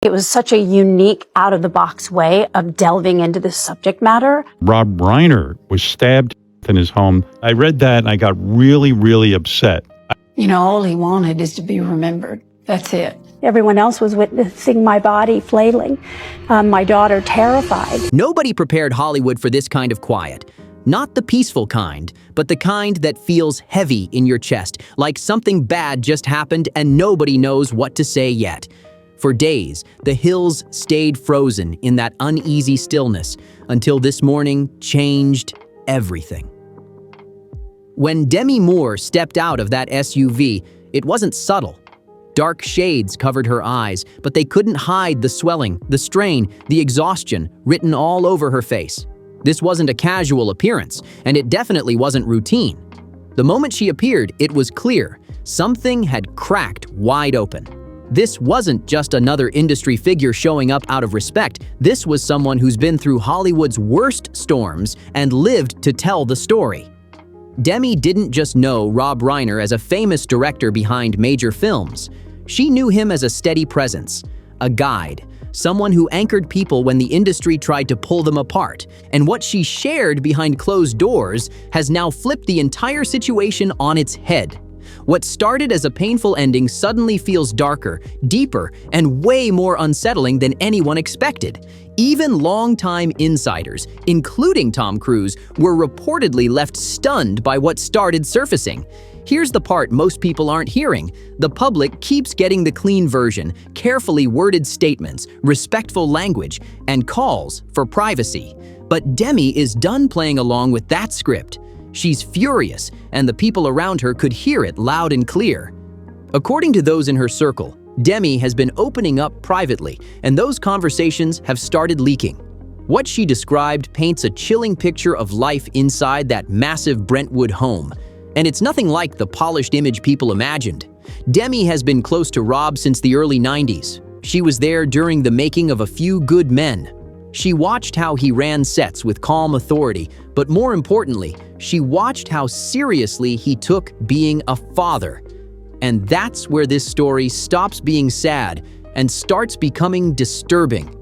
It was such a unique, out-of-the-box way of delving into this subject matter. Rob Reiner was stabbed in his home. I read that and I got really, really upset. You know, all he wanted is to be remembered. That's it. Everyone else was witnessing my body flailing, my daughter terrified. Nobody prepared Hollywood for this kind of quiet. Not the peaceful kind, but the kind that feels heavy in your chest, like something bad just happened and nobody knows what to say yet. For days, the hills stayed frozen in that uneasy stillness until this morning changed everything. When Demi Moore stepped out of that SUV, it wasn't subtle. Dark shades covered her eyes, but they couldn't hide the swelling, the strain, the exhaustion written all over her face. This wasn't a casual appearance, and it definitely wasn't routine. The moment she appeared, it was clear. Something had cracked wide open. This wasn't just another industry figure showing up out of respect. This was someone who's been through Hollywood's worst storms and lived to tell the story. Demi didn't just know Rob Reiner as a famous director behind major films. She knew him as a steady presence, a guide, someone who anchored people when the industry tried to pull them apart. And what she shared behind closed doors has now flipped the entire situation on its head. What started as a painful ending suddenly feels darker, deeper, and way more unsettling than anyone expected. Even longtime insiders, including Tom Cruise, were reportedly left stunned by what started surfacing. Here's the part most people aren't hearing. The public keeps getting the clean version, carefully worded statements, respectful language, and calls for privacy. But Demi is done playing along with that script. She's furious, and the people around her could hear it loud and clear. According to those in her circle, Demi has been opening up privately, and those conversations have started leaking. What she described paints a chilling picture of life inside that massive Brentwood home. And it's nothing like the polished image people imagined. Demi has been close to Rob since the early 90s. She was there during the making of A Few Good Men. She watched how he ran sets with calm authority, but more importantly, she watched how seriously he took being a father. And that's where this story stops being sad and starts becoming disturbing.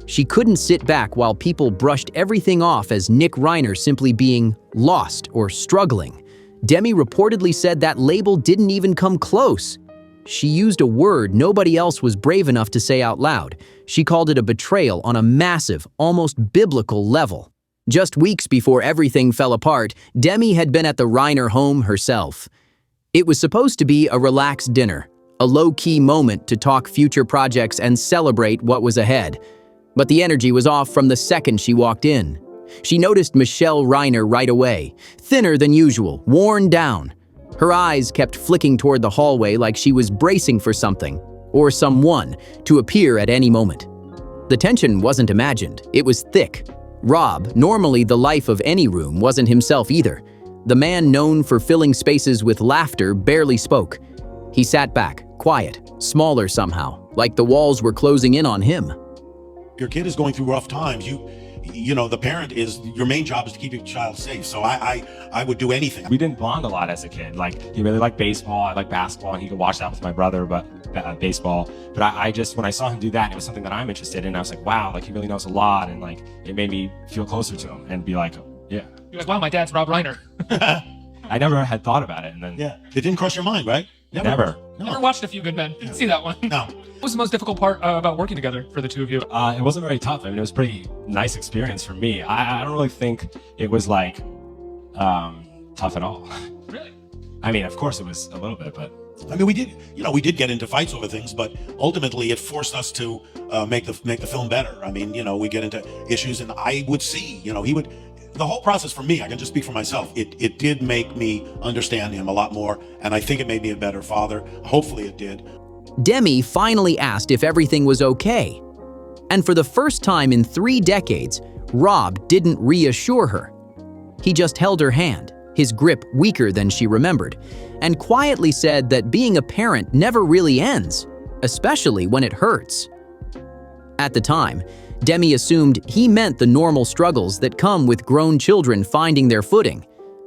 She couldn't sit back while people brushed everything off as Nick Reiner simply being lost or struggling. Demi reportedly said that label didn't even come close. She used a word nobody else was brave enough to say out loud. She called it a betrayal on a massive, almost biblical level. Just weeks before everything fell apart, Demi had been at the Reiner home herself. It was supposed to be a relaxed dinner, a low-key moment to talk future projects and celebrate what was ahead. But the energy was off from the second she walked in. She noticed Michelle Reiner right away, thinner than usual, worn down. Her eyes kept flicking toward the hallway like she was bracing for something, or someone, to appear at any moment. The tension wasn't imagined, it was thick. Rob, normally the life of any room, wasn't himself either. The man known for filling spaces with laughter barely spoke. He sat back, quiet, smaller somehow, like the walls were closing in on him. Your kid is going through rough times. You know, the parent your main job is to keep your child safe. So I would do anything. We didn't bond a lot as a kid. Like, he really liked baseball, I liked basketball, and he could watch that with my brother, but baseball. But I just, when I saw him do that, it was something that I'm interested in. I was like, wow, like, he really knows a lot, and like, it made me feel closer to him and be like, yeah. You're like, wow, my dad's Rob Reiner. I never had thought about it, and then yeah, it didn't cross your mind, right? Never. No. Never watched A Few Good Men. Didn't see that one. No. What was the most difficult part about working together for the two of you? It wasn't very tough. I mean, it was a pretty nice experience for me. I don't really think it was like tough at all. Really? I mean, of course it was a little bit, but I mean, we did get into fights over things, but ultimately it forced us to make the film better. I mean, we get into issues, and I would see, the whole process for me, I can just speak for myself, it did make me understand him a lot more, and I think it made me a better father. Hopefully it did. Demi finally asked if everything was okay. And for the first time in 3 decades, Rob didn't reassure her. He just held her hand, his grip weaker than she remembered, and quietly said that being a parent never really ends, especially when it hurts. At the time, Demi assumed he meant the normal struggles that come with grown children finding their footing.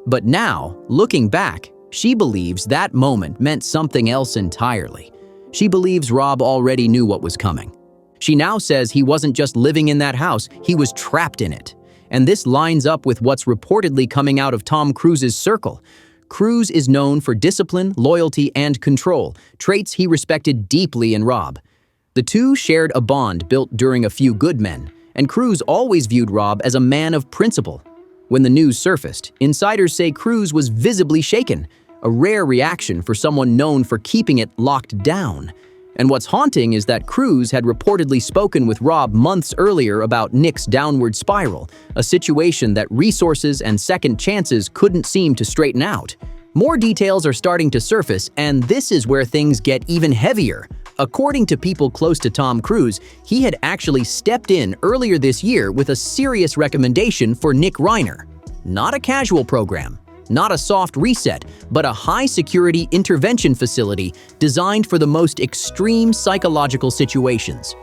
But now, looking back, she believes that moment meant something else entirely. She believes Rob already knew what was coming. She now says he wasn't just living in that house, he was trapped in it. And this lines up with what's reportedly coming out of Tom Cruise's circle. Cruise is known for discipline, loyalty, and control, traits he respected deeply in Rob. The two shared a bond built during A Few Good Men, and Cruise always viewed Rob as a man of principle. When the news surfaced, insiders say Cruise was visibly shaken, a rare reaction for someone known for keeping it locked down. And what's haunting is that Cruise had reportedly spoken with Rob months earlier about Nick's downward spiral, a situation that resources and second chances couldn't seem to straighten out. More details are starting to surface, and this is where things get even heavier. According to people close to Tom Cruise, he had actually stepped in earlier this year with a serious recommendation for Nick Reiner. Not a casual program, not a soft reset, but a high-security intervention facility designed for the most extreme psychological situations.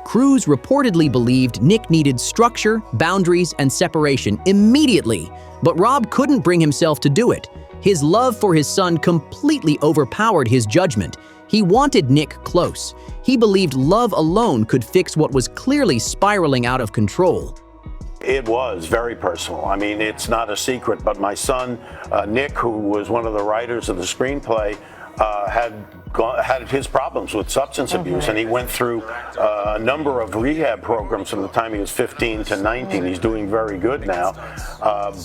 Cruise reportedly believed Nick needed structure, boundaries, and separation immediately, but Rob couldn't bring himself to do it. His love for his son completely overpowered his judgment. He wanted Nick close. He believed love alone could fix what was clearly spiraling out of control. It was very personal. I mean, it's not a secret, but my son, Nick, who was one of the writers of the screenplay, had his problems with substance abuse, and he went through a number of rehab programs from the time he was 15 to 19. He's doing very good now,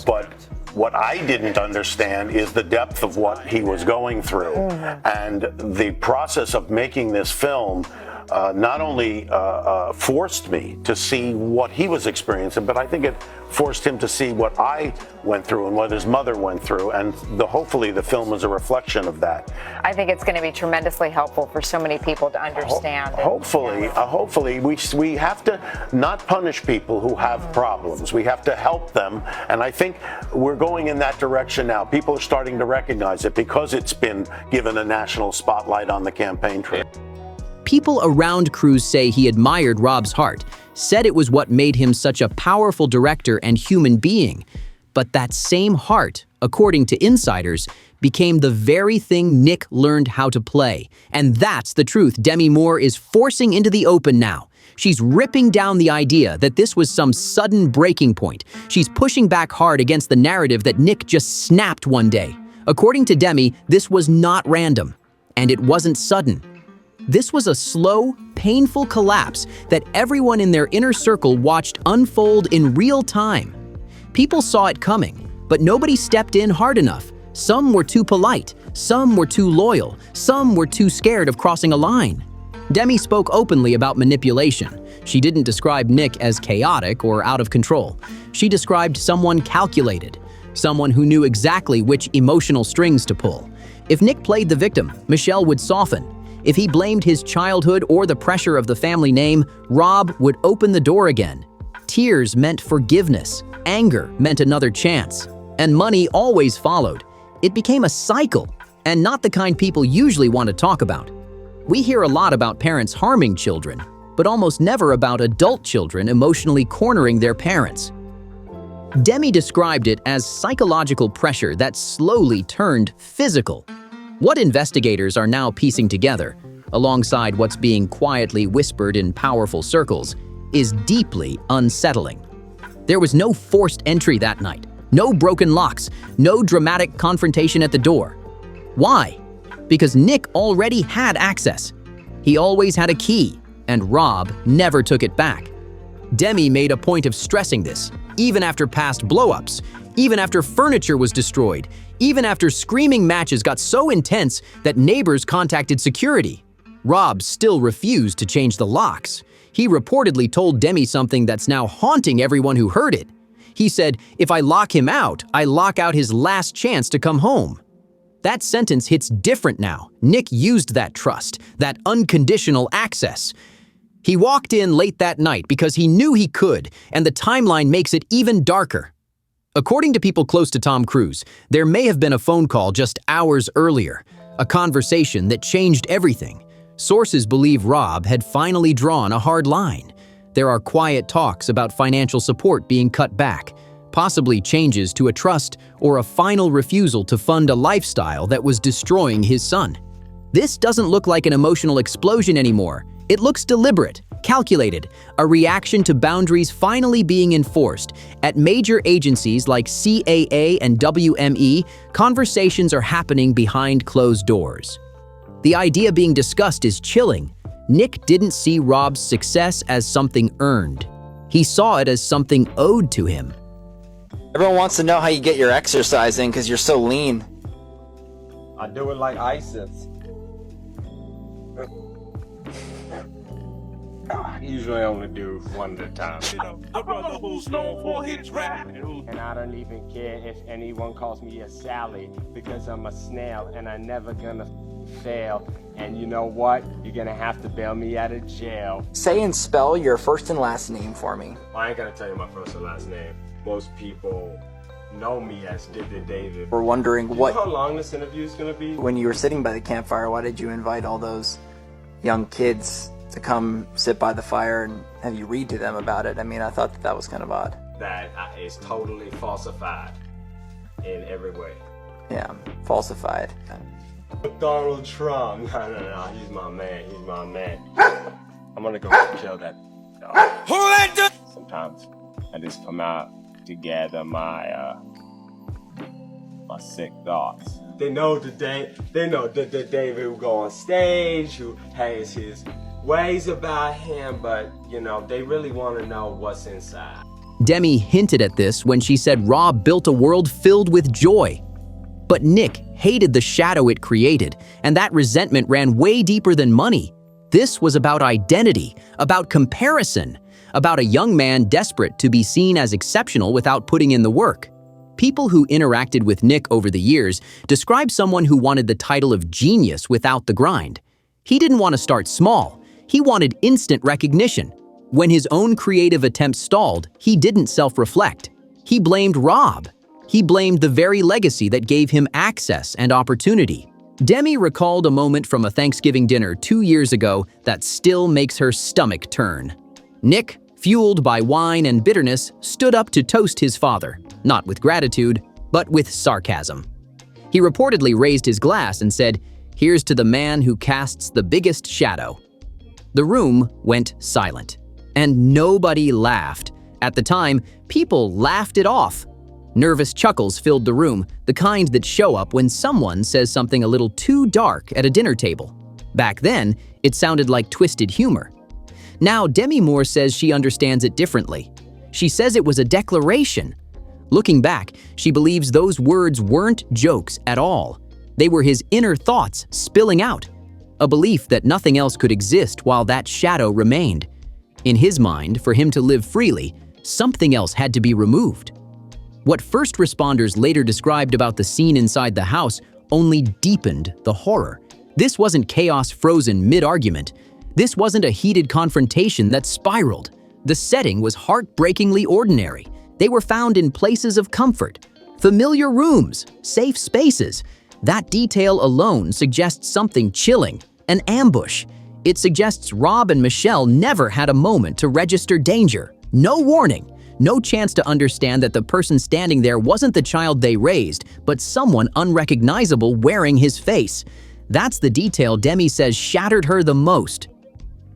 but what I didn't understand is the depth of what he was going through. And the process of making this film not only forced me to see what he was experiencing, but I think it forced him to see what I went through and what his mother went through, and hopefully the film is a reflection of that. I think it's going to be tremendously helpful for so many people to understand. Hopefully, we have to not punish people who have problems. We have to help them, and I think we're going in that direction now. People are starting to recognize it because it's been given a national spotlight on the campaign trail. People around Cruise say he admired Rob's heart, said it was what made him such a powerful director and human being. But that same heart, according to insiders, became the very thing Nick learned how to play. And that's the truth Demi Moore is forcing into the open now. She's ripping down the idea that this was some sudden breaking point. She's pushing back hard against the narrative that Nick just snapped one day. According to Demi, this was not random, and it wasn't sudden. This was a slow, painful collapse that everyone in their inner circle watched unfold in real time. People saw it coming, but nobody stepped in hard enough. Some were too polite, some were too loyal, some were too scared of crossing a line. Demi spoke openly about manipulation. She didn't describe Nick as chaotic or out of control. She described someone calculated, someone who knew exactly which emotional strings to pull. If Nick played the victim, Michelle would soften. If he blamed his childhood or the pressure of the family name, Rob would open the door again. Tears meant forgiveness, anger meant another chance, and money always followed. It became a cycle, and not the kind people usually want to talk about. We hear a lot about parents harming children, but almost never about adult children emotionally cornering their parents. Demi described it as psychological pressure that slowly turned physical. What investigators are now piecing together, alongside what's being quietly whispered in powerful circles, is deeply unsettling. There was no forced entry that night, no broken locks, no dramatic confrontation at the door. Why? Because Nick already had access. He always had a key, and Rob never took it back. Demi made a point of stressing this, even after past blow-ups, even after furniture was destroyed, even after screaming matches got so intense that neighbors contacted security. Rob still refused to change the locks. He reportedly told Demi something that's now haunting everyone who heard it. He said, "If I lock him out, I lock out his last chance to come home." That sentence hits different now. Nick used that trust, that unconditional access. He walked in late that night because he knew he could, and the timeline makes it even darker. According to people close to Tom Cruise, there may have been a phone call just hours earlier, a conversation that changed everything. Sources believe Rob had finally drawn a hard line. There are quiet talks about financial support being cut back, possibly changes to a trust or a final refusal to fund a lifestyle that was destroying his son. This doesn't look like an emotional explosion anymore. It looks deliberate, Calculated, a reaction to boundaries finally being enforced. At major agencies like CAA and WME, conversations are happening behind closed doors. The idea being discussed is chilling. Nick didn't see Rob's success as something earned. He saw it as something owed to him. Everyone wants to know how you get your exercise in because you're so lean. I do it like ISIS. I usually only do one at a time, you know. A brother who's known for his rap. And I don't even care if anyone calls me a Sally, because I'm a snail and I'm never gonna fail. And you know what? You're gonna have to bail me out of jail. Say and spell your first and last name for me. I ain't gonna tell you my first and last name. Most people know me as David. We're wondering You what... know how long this interview is gonna be? When you were sitting by the campfire, why did you invite all those young kids to come sit by the fire and have you read to them about it? I mean, I thought that was kind of odd. That is totally falsified in every way. Yeah, falsified. Donald Trump. No, he's my man. He's my man. I'm gonna go kill that dog. Sometimes I just come out to gather my sick thoughts. They know the David who go on stage, who has his ways about him, but you know, they really want to know what's inside. Demi hinted at this when she said Rob built a world filled with joy. But Nick hated the shadow it created, and that resentment ran way deeper than money. This was about identity, about comparison, about a young man desperate to be seen as exceptional without putting in the work. People who interacted with Nick over the years described someone who wanted the title of genius without the grind. He didn't want to start small. He wanted instant recognition. When his own creative attempts stalled, he didn't self-reflect. He blamed Rob. He blamed the very legacy that gave him access and opportunity. Demi recalled a moment from a Thanksgiving dinner 2 years ago that still makes her stomach turn. Nick, fueled by wine and bitterness, stood up to toast his father, not with gratitude, but with sarcasm. He reportedly raised his glass and said, "Here's to the man who casts the biggest shadow." The room went silent, and nobody laughed. At the time, people laughed it off. Nervous chuckles filled the room, the kind that show up when someone says something a little too dark at a dinner table. Back then, it sounded like twisted humor. Now, Demi Moore says she understands it differently. She says it was a declaration. Looking back, she believes those words weren't jokes at all. They were his inner thoughts spilling out. A belief that nothing else could exist while that shadow remained. In his mind, for him to live freely, something else had to be removed. What first responders later described about the scene inside the house only deepened the horror. This wasn't chaos frozen mid-argument. This wasn't a heated confrontation that spiraled. The setting was heartbreakingly ordinary. They were found in places of comfort, familiar rooms, safe spaces. That detail alone suggests something chilling, an ambush. It suggests Rob and Michelle never had a moment to register danger. No warning. No chance to understand that the person standing there wasn't the child they raised, but someone unrecognizable wearing his face. That's the detail Demi says shattered her the most.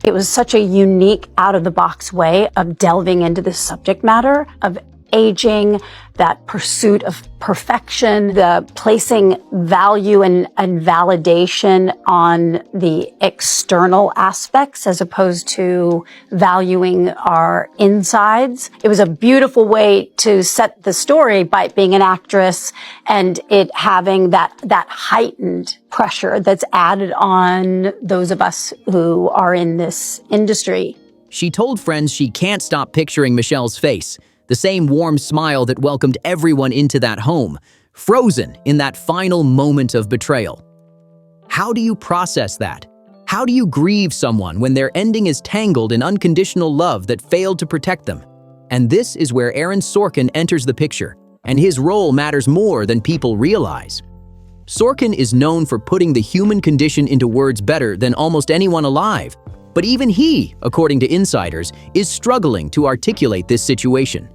It was such a unique, out-of-the-box way of delving into this subject matter, of aging, that pursuit of perfection, the placing value and validation on the external aspects as opposed to valuing our insides. It was a beautiful way to set the story by being an actress and it having that heightened pressure that's added on those of us who are in this industry. She told friends she can't stop picturing Michelle's face. The same warm smile that welcomed everyone into that home, frozen in that final moment of betrayal. How do you process that? How do you grieve someone when their ending is tangled in unconditional love that failed to protect them? And this is where Aaron Sorkin enters the picture, and his role matters more than people realize. Sorkin is known for putting the human condition into words better than almost anyone alive, but even he, according to insiders, is struggling to articulate this situation.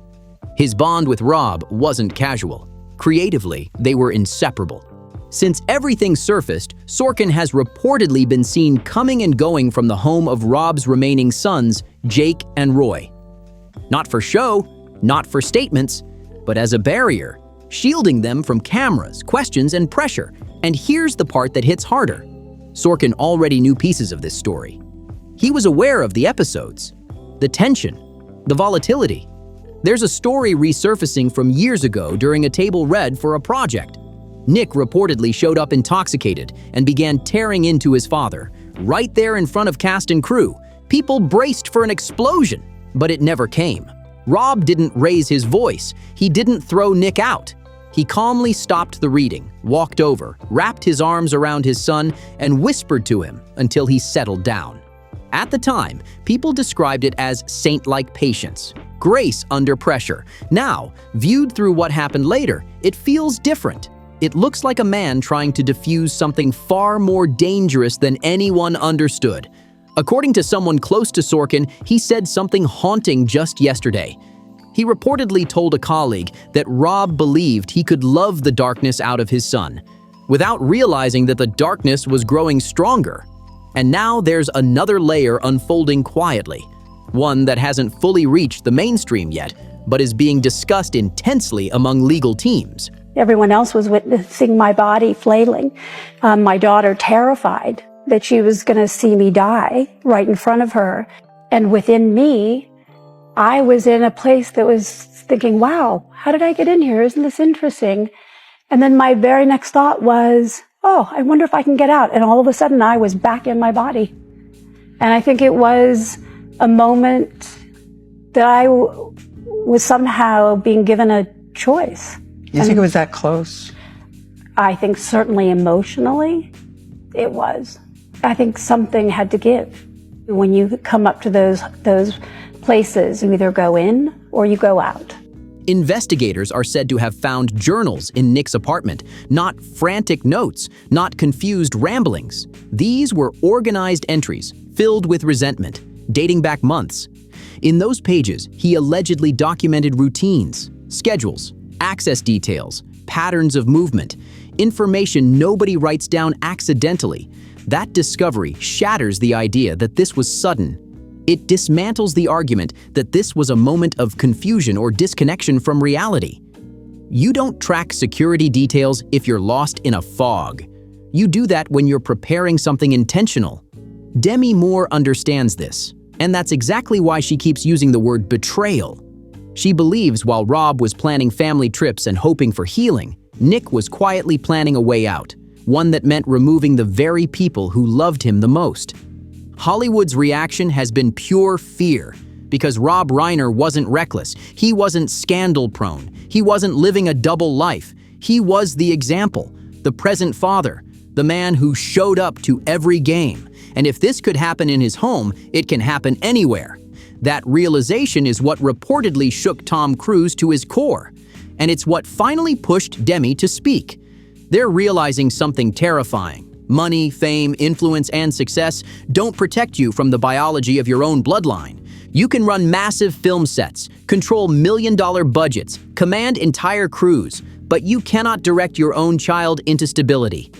His bond with Rob wasn't casual. Creatively, they were inseparable. Since everything surfaced, Sorkin has reportedly been seen coming and going from the home of Rob's remaining sons, Jake and Roy. Not for show, not for statements, but as a barrier, shielding them from cameras, questions, and pressure. And here's the part that hits harder. Sorkin already knew pieces of this story. He was aware of the episodes, the tension, the volatility. There's a story resurfacing from years ago during a table read for a project. Nick reportedly showed up intoxicated and began tearing into his father, right there in front of cast and crew. People braced for an explosion, but it never came. Rob didn't raise his voice. He didn't throw Nick out. He calmly stopped the reading, walked over, wrapped his arms around his son, and whispered to him until he settled down. At the time, people described it as saint-like patience, grace under pressure. Now, viewed through what happened later, it feels different. It looks like a man trying to defuse something far more dangerous than anyone understood. According to someone close to Sorkin, he said something haunting just yesterday. He reportedly told a colleague that Rob believed he could love the darkness out of his son, without realizing that the darkness was growing stronger. And now there's another layer unfolding quietly, one that hasn't fully reached the mainstream yet, but is being discussed intensely among legal teams. Everyone else was witnessing my body flailing. My daughter terrified that she was going to see me die right in front of her. And within me, I was in a place that was thinking, wow, how did I get in here? Isn't this interesting? And then my very next thought was, oh, I wonder if I can get out. And all of a sudden I was back in my body. And I think it was a moment that I was somehow being given a choice. You think it was that close? I think certainly emotionally it was. I think something had to give. When you come up to those places, you either go in or you go out. Investigators are said to have found journals in Nick's apartment, not frantic notes, not confused ramblings. These were organized entries filled with resentment, dating back months. In those pages, he allegedly documented routines, schedules, access details, patterns of movement, information nobody writes down accidentally. That discovery shatters the idea that this was sudden. It dismantles the argument that this was a moment of confusion or disconnection from reality. You don't track security details if you're lost in a fog. You do that when you're preparing something intentional. Demi Moore understands this, and that's exactly why she keeps using the word betrayal. She believes while Rob was planning family trips and hoping for healing, Nick was quietly planning a way out, one that meant removing the very people who loved him the most. Hollywood's reaction has been pure fear, because Rob Reiner wasn't reckless, he wasn't scandal-prone, he wasn't living a double life. He was the example, the present father, the man who showed up to every game. And if this could happen in his home, it can happen anywhere. That realization is what reportedly shook Tom Cruise to his core, and it's what finally pushed Demi to speak. They're realizing something terrifying. Money, fame, influence, and success don't protect you from the biology of your own bloodline. You can run massive film sets, control million-dollar budgets, command entire crews, but you cannot direct your own child into stability.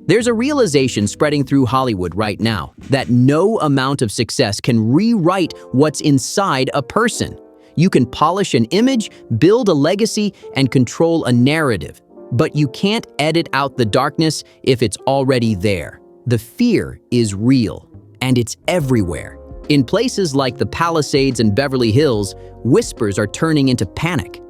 There's a realization spreading through Hollywood right now that no amount of success can rewrite what's inside a person. You can polish an image, build a legacy, and control a narrative. But you can't edit out the darkness if it's already there. The fear is real, and it's everywhere. In places like the Palisades and Beverly Hills, whispers are turning into panic.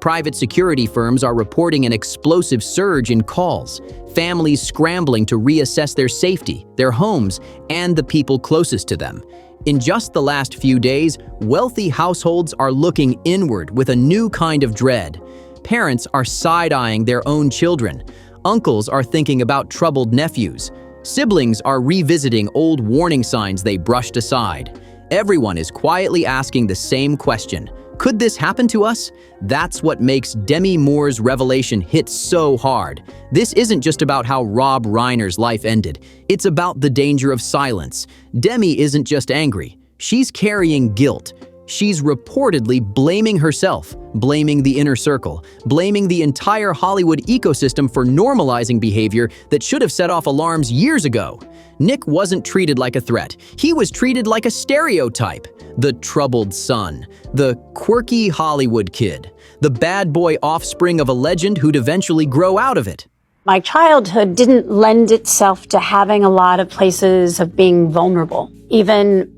Private security firms are reporting an explosive surge in calls, families scrambling to reassess their safety, their homes, and the people closest to them. In just the last few days, wealthy households are looking inward with a new kind of dread. Parents are side-eyeing their own children. Uncles are thinking about troubled nephews. Siblings are revisiting old warning signs they brushed aside. Everyone is quietly asking the same question. Could this happen to us? That's what makes Demi Moore's revelation hit so hard. This isn't just about how Rob Reiner's life ended. It's about the danger of silence. Demi isn't just angry. She's carrying guilt. She's reportedly blaming herself, blaming the inner circle, blaming the entire Hollywood ecosystem for normalizing behavior that should have set off alarms years ago. Nick wasn't treated like a threat. He was treated like a stereotype. The troubled son, the quirky Hollywood kid, the bad boy offspring of a legend who'd eventually grow out of it. My childhood didn't lend itself to having a lot of places of being vulnerable, even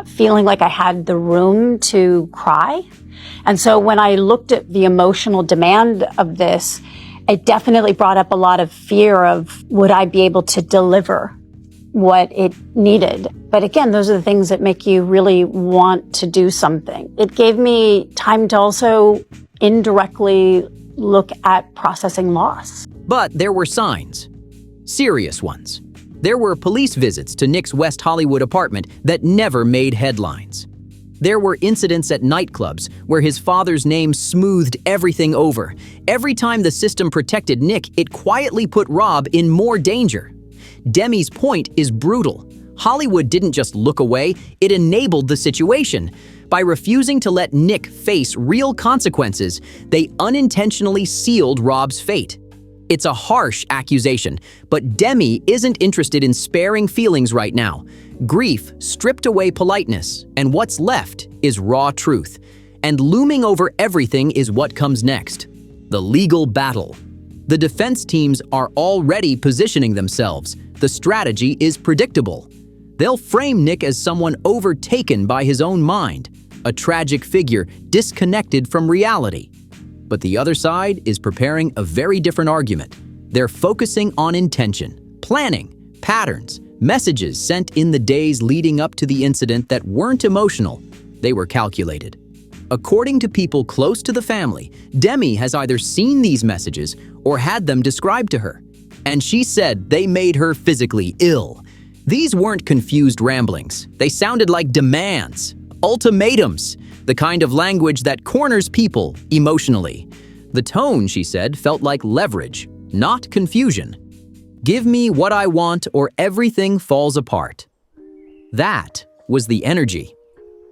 feeling like I had the room to cry. And so when I looked at the emotional demand of this, it definitely brought up a lot of fear of, would I be able to deliver what it needed? But again, those are the things that make you really want to do something. It gave me time to also indirectly look at processing loss. But there were signs. Serious ones. There were police visits to Nick's West Hollywood apartment that never made headlines. There were incidents at nightclubs where his father's name smoothed everything over. Every time the system protected Nick, it quietly put Rob in more danger. Demi's point is brutal. Hollywood didn't just look away, it enabled the situation. By refusing to let Nick face real consequences, they unintentionally sealed Rob's fate. It's a harsh accusation, but Demi isn't interested in sparing feelings right now. Grief stripped away politeness, and what's left is raw truth. And looming over everything is what comes next: the legal battle. The defense teams are already positioning themselves. The strategy is predictable. They'll frame Nick as someone overtaken by his own mind, a tragic figure disconnected from reality. But the other side is preparing a very different argument. They're focusing on intention, planning, patterns, messages sent in the days leading up to the incident that weren't emotional, they were calculated. According to people close to the family, Demi has either seen these messages or had them described to her. And she said they made her physically ill. These weren't confused ramblings. They sounded like demands, ultimatums, the kind of language that corners people emotionally. The tone, she said, felt like leverage, not confusion. Give me what I want or everything falls apart. That was the energy.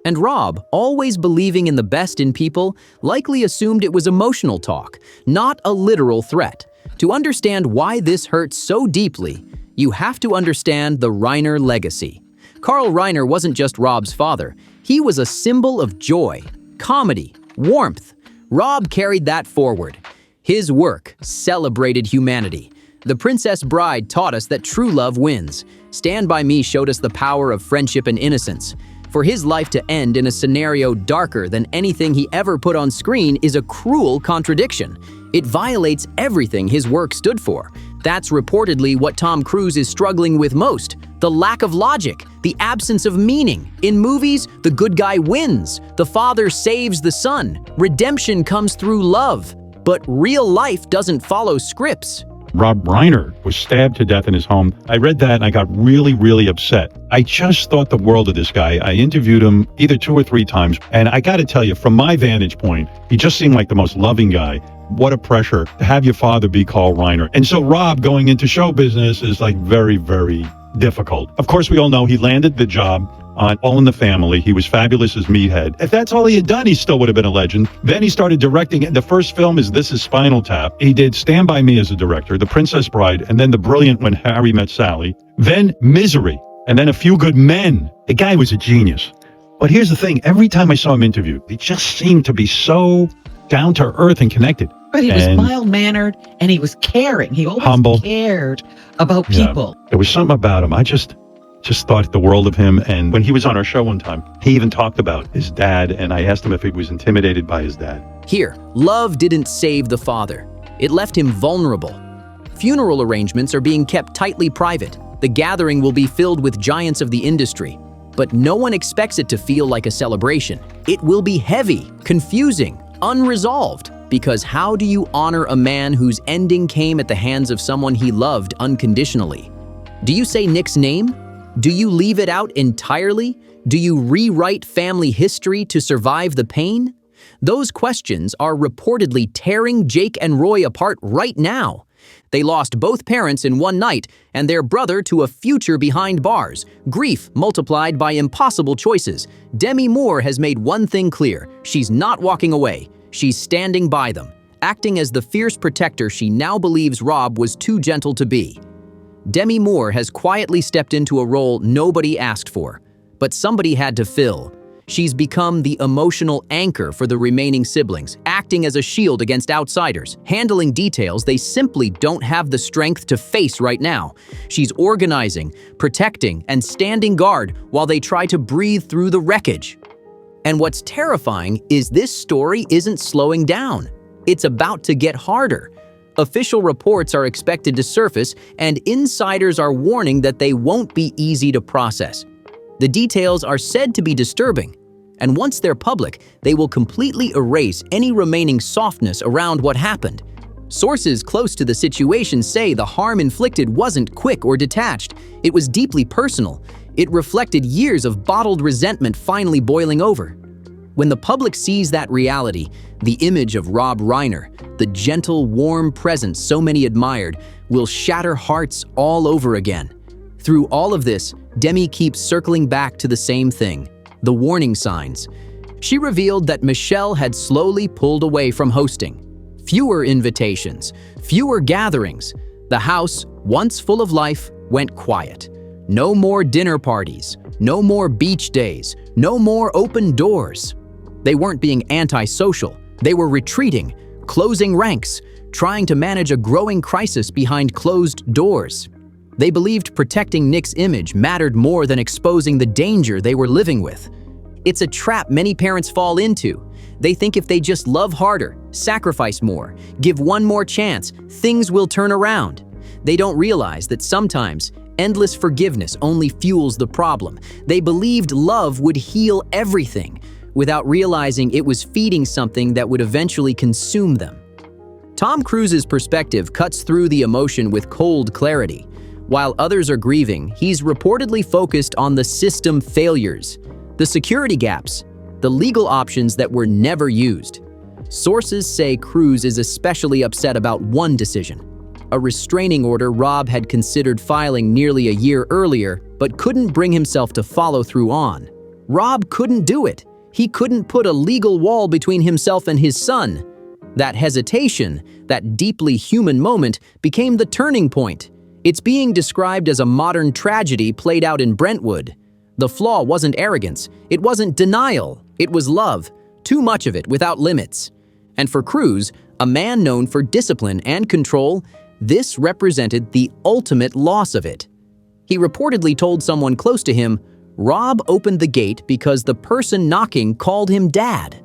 And Rob, always believing in the best in people, likely assumed it was emotional talk, not a literal threat. To understand why this hurts so deeply, you have to understand the Reiner legacy. Carl Reiner wasn't just Rob's father. He was a symbol of joy, comedy, warmth. Rob carried that forward. His work celebrated humanity. The Princess Bride taught us that true love wins. Stand By Me showed us the power of friendship and innocence. For his life to end in a scenario darker than anything he ever put on screen is a cruel contradiction. It violates everything his work stood for. That's reportedly what Tom Cruise is struggling with most: the lack of logic, the absence of meaning. In movies, the good guy wins. The father saves the son. Redemption comes through love. But real life doesn't follow scripts. Rob Reiner was stabbed to death in his home. I read that and I got really, really upset. I just thought the world of this guy. I interviewed him either 2 or 3 times, and I got to tell you, from my vantage point, he just seemed like the most loving guy. What a pressure to have your father be Carl Reiner. And so Rob going into show business is like very, very difficult. Of course, we all know he landed the job on All in the Family. He was fabulous as Meathead. If that's all he had done, he still would have been a legend. Then he started directing it. The first film is This Is Spinal Tap. He did Stand By Me as a director, The Princess Bride, and then the brilliant When Harry Met Sally. Then Misery, and then A Few Good Men. The guy was a genius. But here's the thing. Every time I saw him interviewed, he just seemed to be so down to earth and connected. But he was mild-mannered, and he was caring. He always humble, cared about people. There was something about him. I just thought the world of him. And when he was on our show one time, he even talked about his dad, and I asked him if he was intimidated by his dad. Here, love didn't save the father. It left him vulnerable. Funeral arrangements are being kept tightly private. The gathering will be filled with giants of the industry. But no one expects it to feel like a celebration. It will be heavy, confusing, unresolved. Because how do you honor a man whose ending came at the hands of someone he loved unconditionally? Do you say Nick's name? Do you leave it out entirely? Do you rewrite family history to survive the pain? Those questions are reportedly tearing Jake and Roy apart right now. They lost both parents in one night and their brother to a future behind bars. Grief multiplied by impossible choices. Demi Moore has made one thing clear. She's not walking away. She's standing by them, acting as the fierce protector she now believes Rob was too gentle to be. Demi Moore has quietly stepped into a role nobody asked for, but somebody had to fill. She's become the emotional anchor for the remaining siblings, acting as a shield against outsiders, handling details they simply don't have the strength to face right now. She's organizing, protecting, and standing guard while they try to breathe through the wreckage. And what's terrifying is this story isn't slowing down. It's about to get harder. Official reports are expected to surface, and insiders are warning that they won't be easy to process. The details are said to be disturbing, and once they're public, they will completely erase any remaining softness around what happened. Sources close to the situation say the harm inflicted wasn't quick or detached. It was deeply personal. It reflected years of bottled resentment finally boiling over. When the public sees that reality, the image of Rob Reiner, the gentle, warm presence so many admired, will shatter hearts all over again. Through all of this, Demi keeps circling back to the same thing, the warning signs. She revealed that Michelle had slowly pulled away from hosting. Fewer invitations, fewer gatherings. The house, once full of life, went quiet. No more dinner parties, no more beach days, no more open doors. They weren't being antisocial. They were retreating, closing ranks, trying to manage a growing crisis behind closed doors. They believed protecting Nick's image mattered more than exposing the danger they were living with. It's a trap many parents fall into. They think if they just love harder, sacrifice more, give one more chance, things will turn around. They don't realize that sometimes endless forgiveness only fuels the problem. They believed love would heal everything, without realizing it was feeding something that would eventually consume them. Tom Cruise's perspective cuts through the emotion with cold clarity. While others are grieving, he's reportedly focused on the system failures, the security gaps, the legal options that were never used. Sources say Cruise is especially upset about one decision, a restraining order Rob had considered filing nearly a year earlier, but couldn't bring himself to follow through on. Rob couldn't do it. He couldn't put a legal wall between himself and his son. That hesitation, that deeply human moment, became the turning point. It's being described as a modern tragedy played out in Brentwood. The flaw wasn't arrogance, it wasn't denial, it was love, too much of it without limits. And for Cruise, a man known for discipline and control, this represented the ultimate loss of it. He reportedly told someone close to him, "Rob opened the gate because the person knocking called him Dad."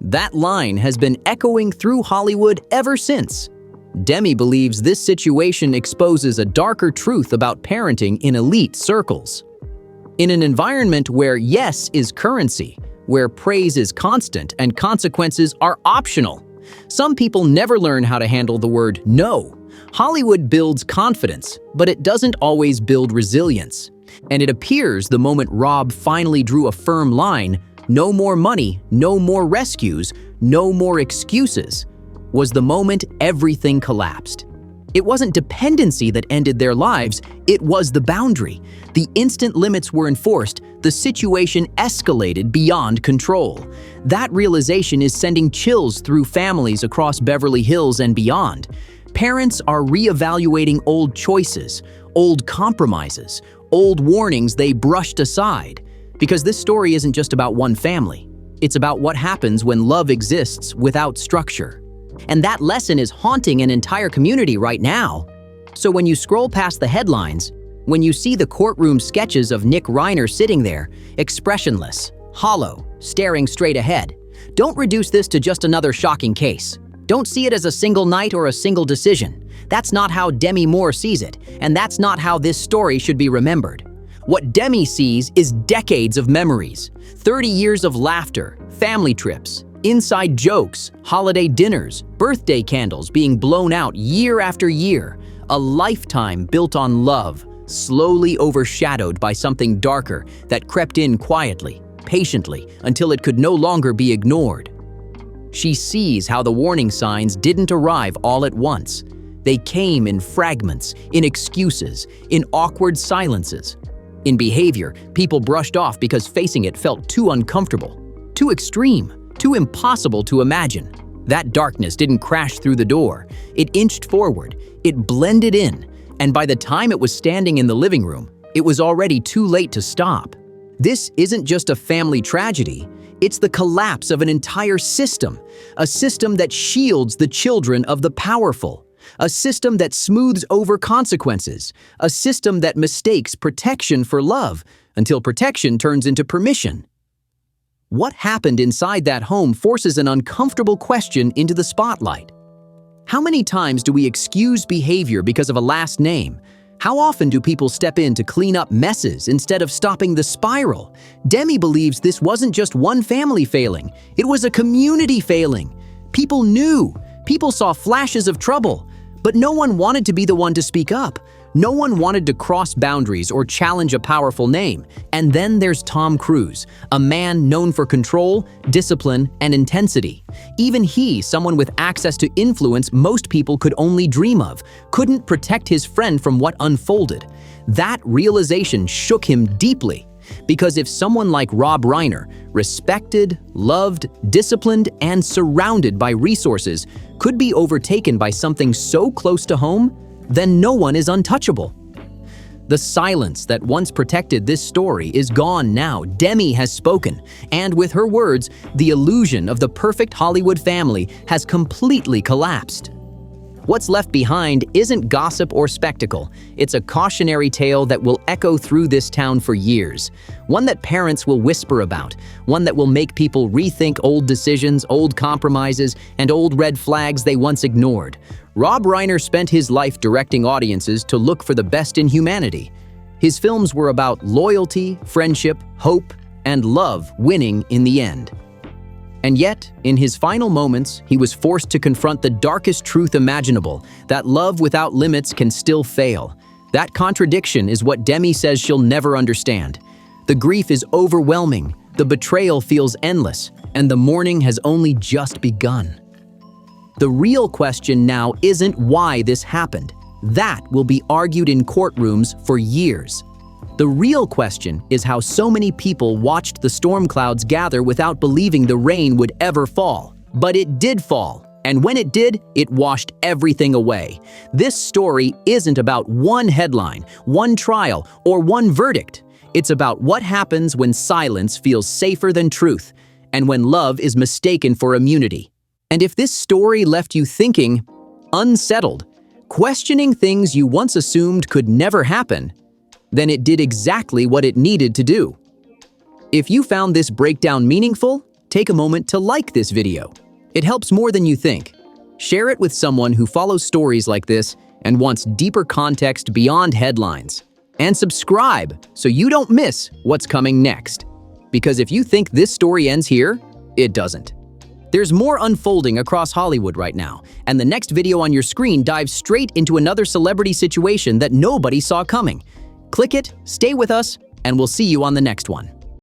That line has been echoing through Hollywood ever since. Demi believes this situation exposes a darker truth about parenting in elite circles. In an environment where yes is currency, where praise is constant and consequences are optional, some people never learn how to handle the word no. Hollywood builds confidence, but it doesn't always build resilience. And it appears the moment Rob finally drew a firm line, no more money, no more rescues, no more excuses, was the moment everything collapsed. It wasn't dependency that ended their lives, it was the boundary. The instant limits were enforced, the situation escalated beyond control. That realization is sending chills through families across Beverly Hills and beyond. Parents are reevaluating old choices, old compromises, old warnings they brushed aside. Because this story isn't just about one family. It's about what happens when love exists without structure. And that lesson is haunting an entire community right now. So when you scroll past the headlines, when you see the courtroom sketches of Nick Reiner sitting there, expressionless, hollow, staring straight ahead, don't reduce this to just another shocking case. Don't see it as a single night or a single decision. That's not how Demi Moore sees it, and that's not how this story should be remembered. What Demi sees is decades of memories, 30 years of laughter, family trips, inside jokes, holiday dinners, birthday candles being blown out year after year, a lifetime built on love, slowly overshadowed by something darker that crept in quietly, patiently, until it could no longer be ignored. She sees how the warning signs didn't arrive all at once. They came in fragments, in excuses, in awkward silences. In behavior, people brushed off because facing it felt too uncomfortable, too extreme, too impossible to imagine. That darkness didn't crash through the door. It inched forward, it blended in, and by the time it was standing in the living room, it was already too late to stop. This isn't just a family tragedy, it's the collapse of an entire system, a system that shields the children of the powerful, a system that smooths over consequences, a system that mistakes protection for love until protection turns into permission. What happened inside that home forces an uncomfortable question into the spotlight. How many times do we excuse behavior because of a last name? How often do people step in to clean up messes instead of stopping the spiral? Demi believes this wasn't just one family failing, it was a community failing. People knew, people saw flashes of trouble, but no one wanted to be the one to speak up. No one wanted to cross boundaries or challenge a powerful name. And then there's Tom Cruise, a man known for control, discipline, and intensity. Even he, someone with access to influence most people could only dream of, couldn't protect his friend from what unfolded. That realization shook him deeply. Because if someone like Rob Reiner, respected, loved, disciplined, and surrounded by resources, could be overtaken by something so close to home, then no one is untouchable. The silence that once protected this story is gone now. Demi has spoken, and with her words, the illusion of the perfect Hollywood family has completely collapsed. What's left behind isn't gossip or spectacle. It's a cautionary tale that will echo through this town for years. One that parents will whisper about. One that will make people rethink old decisions, old compromises, and old red flags they once ignored. Rob Reiner spent his life directing audiences to look for the best in humanity. His films were about loyalty, friendship, hope, and love winning in the end. And yet, in his final moments, he was forced to confront the darkest truth imaginable, that love without limits can still fail. That contradiction is what Demi says she'll never understand. The grief is overwhelming, the betrayal feels endless, and the mourning has only just begun. The real question now isn't why this happened. That will be argued in courtrooms for years. The real question is how so many people watched the storm clouds gather without believing the rain would ever fall. But it did fall, and when it did, it washed everything away. This story isn't about one headline, one trial, or one verdict. It's about what happens when silence feels safer than truth, and when love is mistaken for immunity. And if this story left you thinking, unsettled, questioning things you once assumed could never happen, then it did exactly what it needed to do. If you found this breakdown meaningful, take a moment to like this video. It helps more than you think. Share it with someone who follows stories like this and wants deeper context beyond headlines. And subscribe so you don't miss what's coming next. Because if you think this story ends here, it doesn't. There's more unfolding across Hollywood right now, and the next video on your screen dives straight into another celebrity situation that nobody saw coming. Click it, stay with us, and we'll see you on the next one.